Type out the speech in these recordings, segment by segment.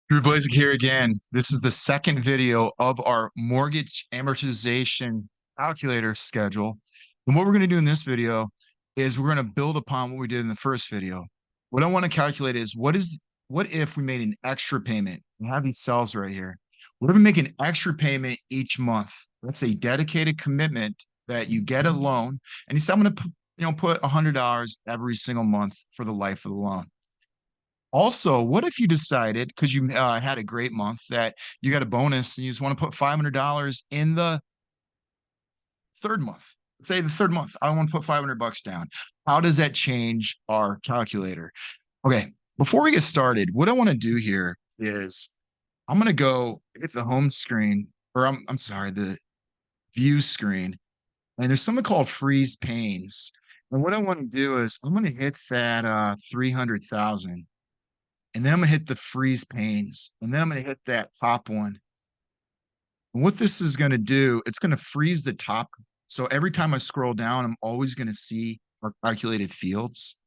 Drew Blazik here again. This is the second video of our mortgage amortization calculator schedule. And what we're going to do in this video is we're going to build upon what we did in the first video. What I want to calculate is what if we made an extra payment? We have these cells right here. What if we make an extra payment each month? That's a dedicated commitment that you get a loan, and you say, I'm going to put $100 every single month for the life of the loan. Also, what if you decided, because you had a great month, that you got a bonus and you just want to put $500 in the third month? Say the third month, I want to put 500 bucks down. How does that change our calculator? Okay, before we get started, what I want to do here is I'm going to go hit the home screen, or I'm sorry, the view screen, and there's something called freeze panes. And what I want to do is I'm going to hit that 300,000. And then I'm gonna hit the freeze panes, and then I'm gonna hit that top one. And what this is gonna do, it's gonna freeze the top. So every time I scroll down, I'm always gonna see our calculated fields.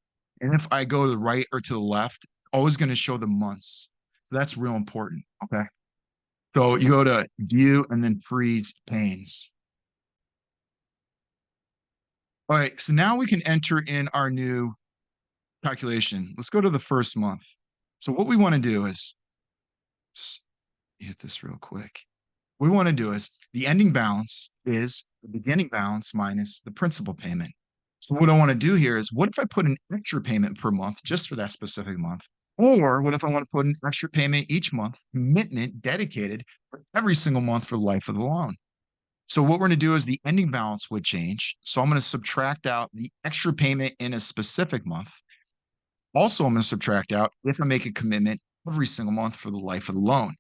And if I go to the right or to the left, always gonna show the months. So that's real important. Okay. So you go to view and then freeze panes. All right, so now we can enter in our new calculation. Let's go to the first month. So what we want to do is hit this real quick. What we want to do is the ending balance is the beginning balance minus the principal payment. So what I want to do here is, what if I put an extra payment per month just for that specific month? Or what if I want to put an extra payment each month, commitment dedicated for every single month for the life of the loan? So what we're going to do is the ending balance would change. So I'm going to subtract out the extra payment in a specific month. Also, I'm going to subtract out if I make a commitment every single month for the life of the loan.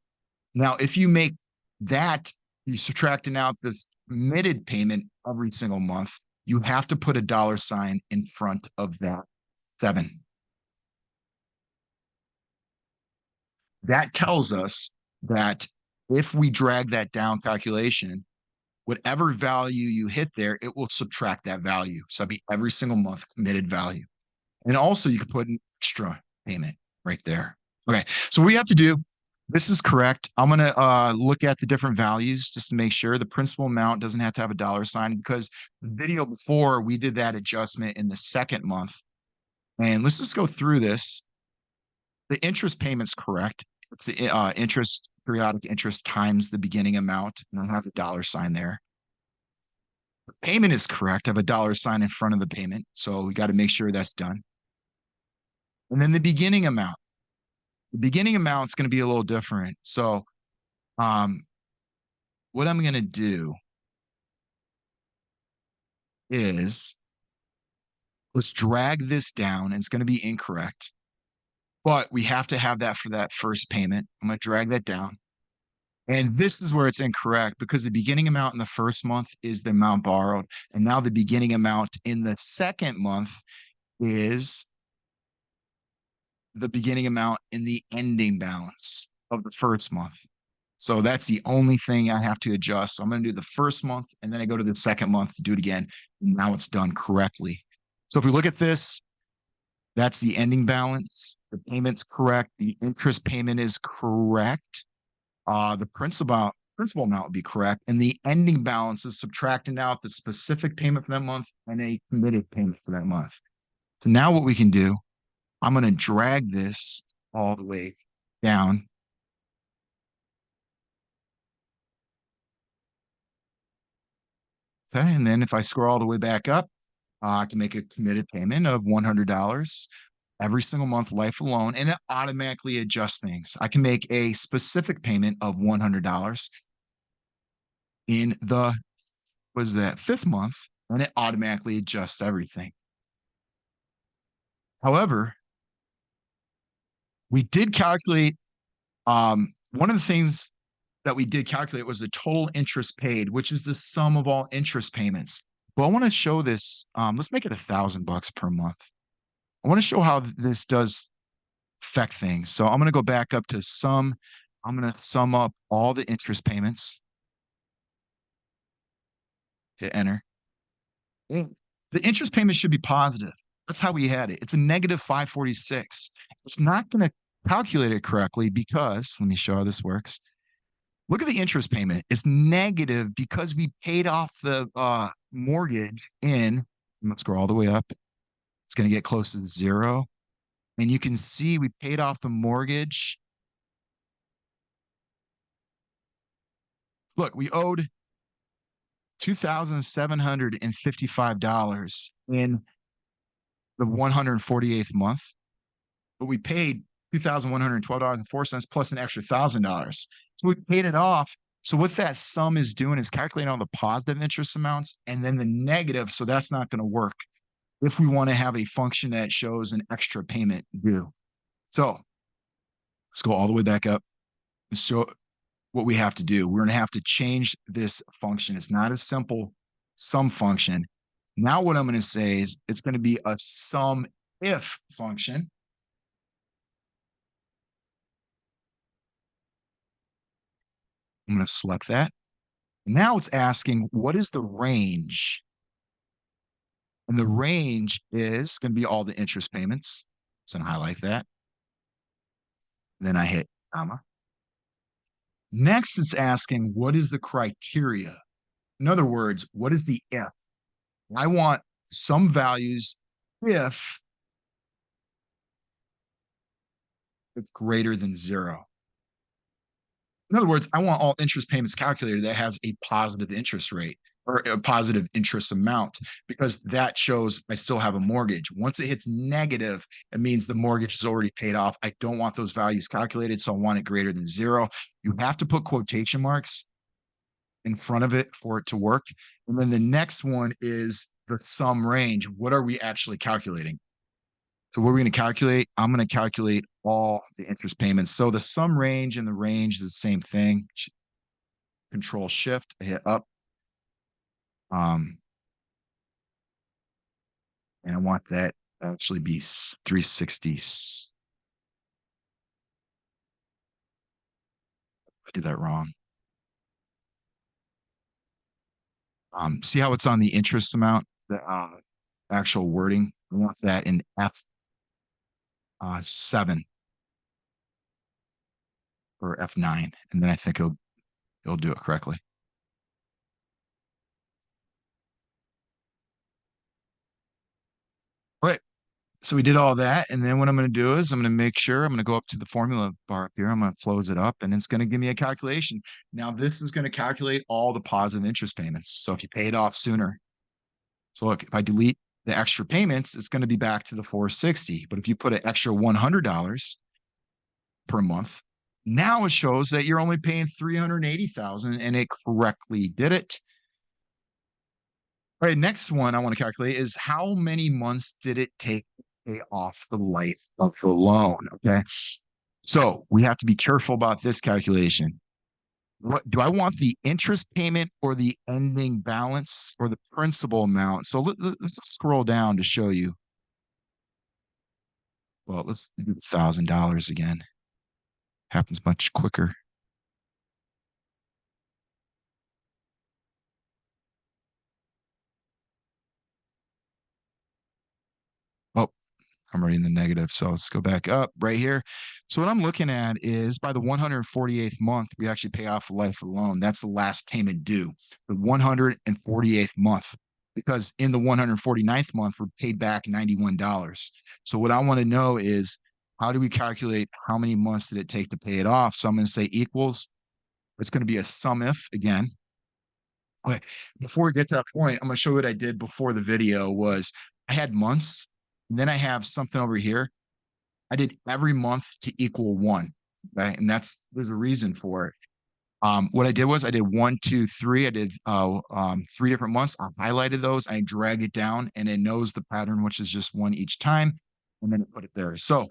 Now, if you make that, you're subtracting out this committed payment every single month, you have to put a dollar sign in front of that 7. That tells us that if we drag that down calculation, whatever value you hit there, it will subtract that value. So that'd be every single month committed value. And also you could put an extra payment right there. Okay, so what we have to do, this is correct. I'm going to look at the different values just to make sure the principal amount doesn't have to have a dollar sign, because the video before we did that adjustment in the second month. And let's just go through this. The interest payment's correct. It's the interest, periodic interest times the beginning amount. And I have a dollar sign there. The payment is correct. I have a dollar sign in front of the payment. So we got to make sure that's done. And then the beginning amount. The beginning amount is going to be a little different. So what I'm going to do is let's drag this down. It's going to be incorrect, but we have to have that for that first payment. I'm going to drag that down. And this is where it's incorrect, because the beginning amount in the first month is the amount borrowed. And now the beginning amount in the second month is the beginning amount in the ending balance of the first month. So that's the only thing I have to adjust. So I'm going to do the first month, and then I go to the second month to do it again. And now it's done correctly. So if we look at this, that's the ending balance. The payment's correct. The interest payment is correct. The principal amount would be correct. And the ending balance is subtracting out the specific payment for that month and a committed payment for that month. So now what we can do, I'm going to drag this all the way down. Okay, and then if I scroll all the way back up, I can make a committed payment of $100 every single month, life alone, and it automatically adjusts things. I can make a specific payment of $100 in the, was that fifth month, and it automatically adjusts everything. However, we did calculate, one of the things that we did calculate was the total interest paid, which is the sum of all interest payments. But I want to show this. Let's make it $1,000 per month. I want to show how this does affect things. So I'm going to go back up to sum. I'm going to sum up all the interest payments. Hit enter. The interest payment should be positive. That's how we had it. It's a negative 546. It's not going to calculate it correctly because, let me show how this works. Look at the interest payment. It's negative because we paid off the mortgage in, let's scroll all the way up. It's going to get close to zero. And you can see we paid off the mortgage. Look, we owed $2,755 in the 148th month, but we paid $2,112.04 plus an extra $1,000. So we paid it off. So what that sum is doing is calculating all the positive interest amounts and then the negative. So that's not going to work if we want to have a function that shows an extra payment due. So let's go all the way back up and show what we have to do. We're going to have to change this function. It's not a simple sum function. Now what I'm going to say is it's going to be a sum if function. I'm going to select that. Now it's asking, what is the range? And the range is going to be all the interest payments. So I'm going to highlight that. Then I hit comma. Next, it's asking, what is the criteria? In other words, what is the if? I want some values if it's greater than zero. In other words, I want all interest payments calculated that has a positive interest rate or a positive interest amount because that shows I still have a mortgage. Once it hits negative, it means the mortgage is already paid off. I don't want those values calculated, so I want it greater than zero. You have to put quotation marks in front of it for it to work. And then the next one is the sum range. What are we actually calculating? So what we're going to calculate, I'm going to calculate all the interest payments. So the sum range and the range is the same thing. Control Shift, hit up. And I want that to actually be 360. I did that wrong. See how it's on the interest amount, the actual wording. I want that in F7 or F9, and then I think it'll do it correctly. All right. So we did all that. And then what I'm going to do is I'm going to make sure I'm going to go up to the formula bar up here. I'm going to close it up and it's going to give me a calculation. Now this is going to calculate all the positive interest payments. So if you pay it off sooner. So look, if I delete the extra payments, it's going to be back to the 460. But if you put an extra $100 per month, now it shows that you're only paying $380,000 and it correctly did it. All right, next one I want to calculate is how many months did it take to pay off the life of the loan? Okay. So we have to be careful about this calculation. What do I want, the interest payment or the ending balance or the principal amount? So let's scroll down to show you. Well, let's do $1,000 again. Happens much quicker. Oh, I'm already in the negative. So let's go back up right here. So what I'm looking at is by the 148th month, we actually pay off the life of the loan. That's the last payment due, the 148th month, because in the 149th month, we're paid back $91. So what I want to know is how do we calculate how many months did it take to pay it off? So I'm going to say equals, it's going to be a SUMIF again. Okay, before we get to that point, I'm going to show you what I did before the video was I had months. And then I have something over here. I did every month to equal one. Okay. And there's a reason for it. What I did was I did 1, 2, 3. I did 3 different months. I highlighted those. I dragged it down and it knows the pattern, which is just one each time. And then it put it there. So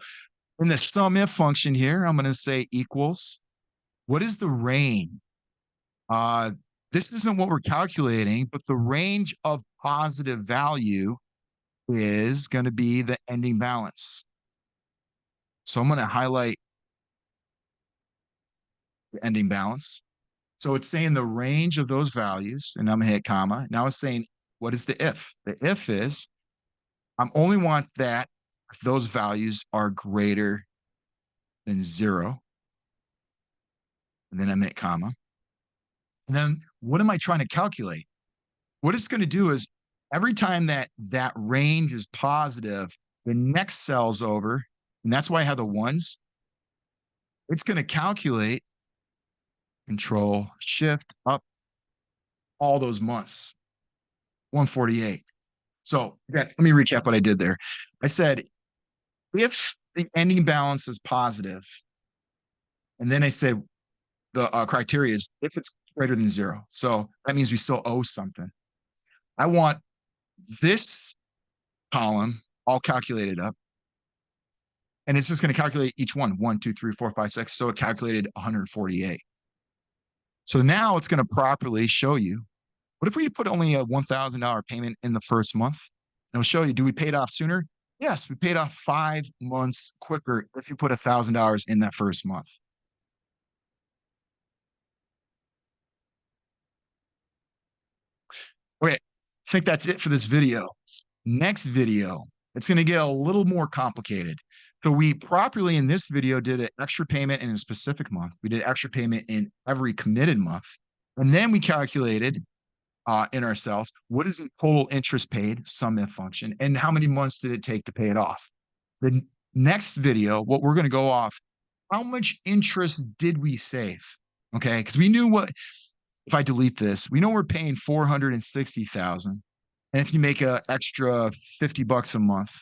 in the SUMIF function here, I'm going to say equals. What is the range? This isn't what we're calculating, but the range of positive value is going to be the ending balance. So I'm going to highlight the ending balance. So it's saying the range of those values, and I'm going to hit comma. Now it's saying, what is the if? The if is, I only want that if those values are greater then 0, and then I make comma. And then what am I trying to calculate? What it's going to do is every time that range is positive, the next cell's over, and that's why I have the ones. It's going to calculate Control Shift up all those months, 148. So again, let me recap what I did there. I said, if the ending balance is positive, and then I said the criteria is if it's greater than 0. So that means we still owe something. I want this column all calculated up. And it's just going to calculate each one, 1, 2, 3, 4, 5, 6. So it calculated 148. So now it's going to properly show you, what if we put only a $1,000 payment in the first month? And it'll show you, do we pay it off sooner? Yes, we paid off 5 months quicker if you put $1,000 in that first month. Okay, I think that's it for this video. Next video, it's going to get a little more complicated. So we properly in this video did an extra payment in a specific month. We did extra payment in every committed month. And then we calculated in our cells, what is the total interest paid, SUMIF function, and how many months did it take to pay it off? The next video, what we're going to go off, how much interest did we save? Okay, because we knew what, if I delete this, we know we're paying 460,000. And if you make an extra $50 a month,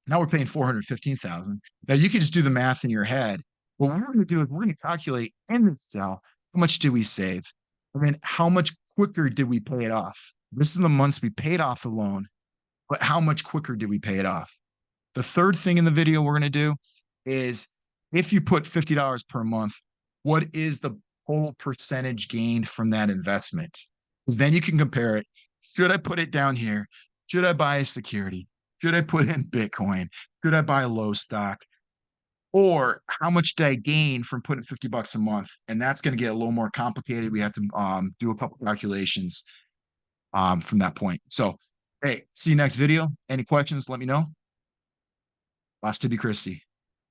now we're paying 415,000. Now you can just do the math in your head. What we're going to do is we're going to calculate in the cell, how much did we save? And then how much quicker did we pay it off? This is the months we paid off the loan, but how much quicker did we pay it off? The third thing in the video we're going to do is if you put $50 per month, what is the total percentage gained from that investment? Because then you can compare it. Should I put it down here? Should I buy a security? Should I put in Bitcoin? Should I buy low stock? Or how much did I gain from putting $50 a month? And that's going to get a little more complicated. We have to do a couple calculations from that point. So, hey, see you next video. Any questions, let me know. Last to be Christy.